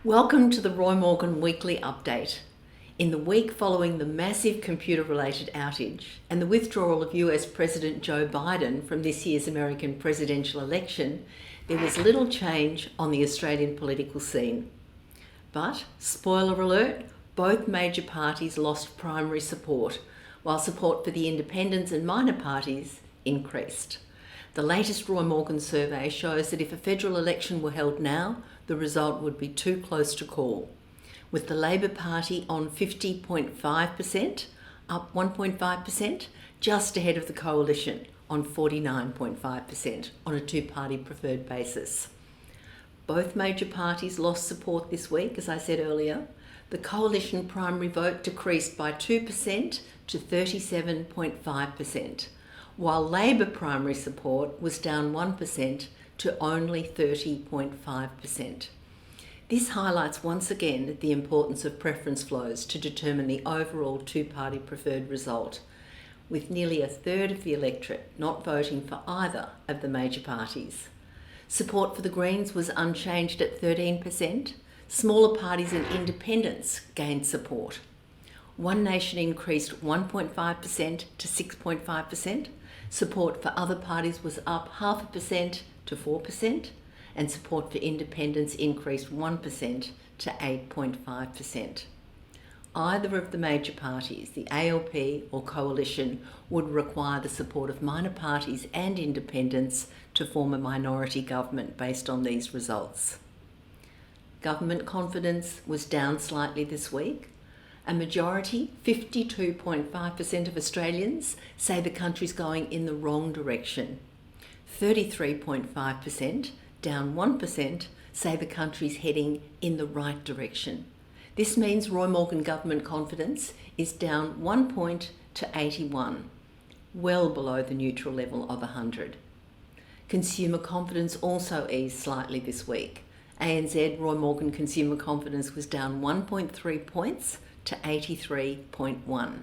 Welcome to the Roy Morgan Weekly Update. In the week following the massive computer-related outage and the withdrawal of US President Joe Biden from this year's American presidential election, there was little change on the Australian political scene. But, spoiler alert, both major parties lost primary support, while support for the independents and minor parties increased. The latest Roy Morgan survey shows that if a federal election were held now, the result would be too close to call, with the Labor Party on 50.5%, up 1.5%, just ahead of the Coalition on 49.5% on a two-party preferred basis. Both major parties lost support this week, as I said earlier. The Coalition primary vote decreased by 2% to 37.5%. while Labor primary support was down 1% to only 30.5%. This highlights once again the importance of preference flows to determine the overall two-party preferred result, with nearly a third of the electorate not voting for either of the major parties. Support for the Greens was unchanged at 13%. Smaller parties and independents gained support. One Nation increased 1.5% to 6.5%. Support for other parties was up 0.5% to 4%, and support for independents increased 1% to 8.5%. Either of the major parties, the ALP or Coalition, would require the support of minor parties and independents to form a minority government based on these results. Government confidence was down slightly this week. A majority, 52.5% of Australians, say the country's going in the wrong direction. 33.5%, down 1%, say the country's heading in the right direction. This means Roy Morgan government confidence is down 1 point to 81, well below the neutral level of 100. Consumer confidence also eased slightly this week. ANZ Roy Morgan consumer confidence was down 1.3 points to 83.1.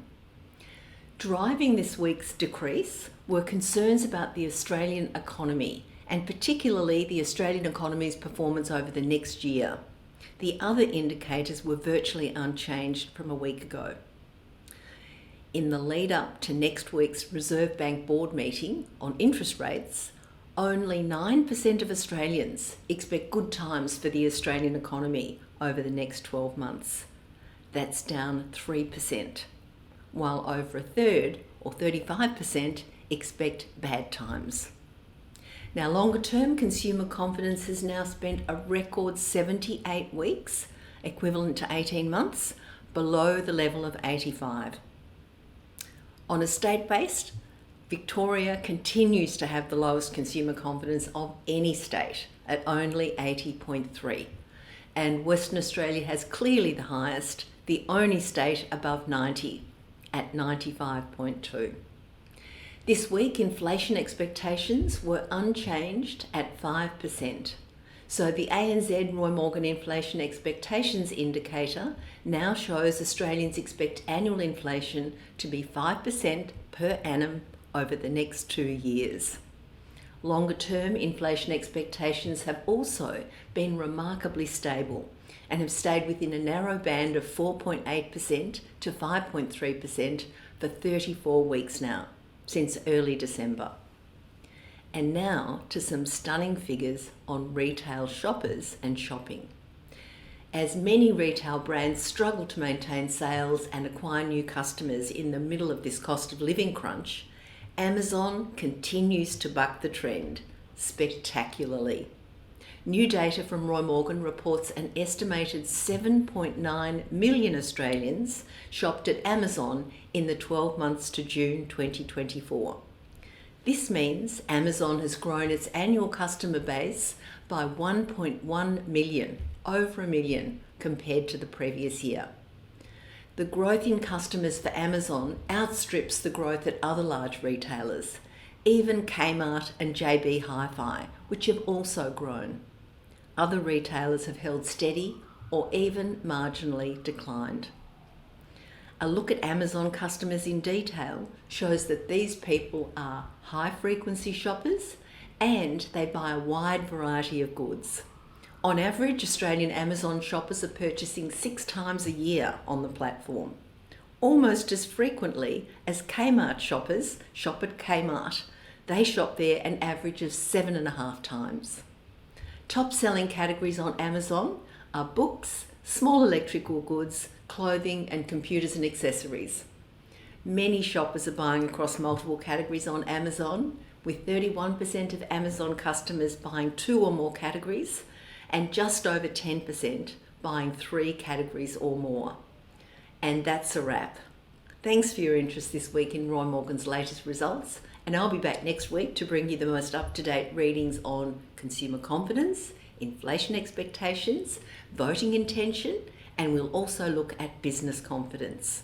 Driving this week's decrease were concerns about the Australian economy, and particularly the Australian economy's performance over the next year. The other indicators were virtually unchanged from a week ago. In the lead up to next week's Reserve Bank board meeting on interest rates, only 9% of Australians expect good times for the Australian economy over the next 12 months. That's down 3%, while over a third, or 35%, expect bad times. Now, longer-term consumer confidence has now spent a record 78 weeks, equivalent to 18 months, below the level of 85. On a state-based, Victoria continues to have the lowest consumer confidence of any state at only 80.3, and Western Australia has clearly the highest, the only state above 90 at 95.2. This week, inflation expectations were unchanged at 5%. So the ANZ Roy Morgan Inflation Expectations Indicator now shows Australians expect annual inflation to be 5% per annum over the next 2 years. Longer-term inflation expectations have also been remarkably stable and have stayed within a narrow band of 4.8% to 5.3% for 34 weeks now, since early December. And now to some stunning figures on retail shoppers and shopping. As many retail brands struggle to maintain sales and acquire new customers in the middle of this cost of living crunch, Amazon continues to buck the trend spectacularly. New data from Roy Morgan reports an estimated 7.9 million Australians shopped at Amazon in the 12 months to June 2024. This means Amazon has grown its annual customer base by 1.1 million, over a million, compared to the previous year. The growth in customers for Amazon outstrips the growth at other large retailers, even Kmart and JB Hi-Fi, which have also grown. Other retailers have held steady or even marginally declined. A look at Amazon customers in detail shows that these people are high-frequency shoppers and they buy a wide variety of goods. On average, Australian Amazon shoppers are purchasing 6 times a year on the platform, almost as frequently as Kmart shoppers shop at Kmart. They shop there an average of 7.5 times. Top selling categories on Amazon are books, small electrical goods, clothing and computers and accessories. Many shoppers are buying across multiple categories on Amazon, with 31% of Amazon customers buying 2 or more categories and just over 10% buying 3 categories or more. And that's a wrap. Thanks for your interest this week in Roy Morgan's latest results, and I'll be back next week to bring you the most up-to-date readings on consumer confidence, inflation expectations, voting intention, and we'll also look at business confidence.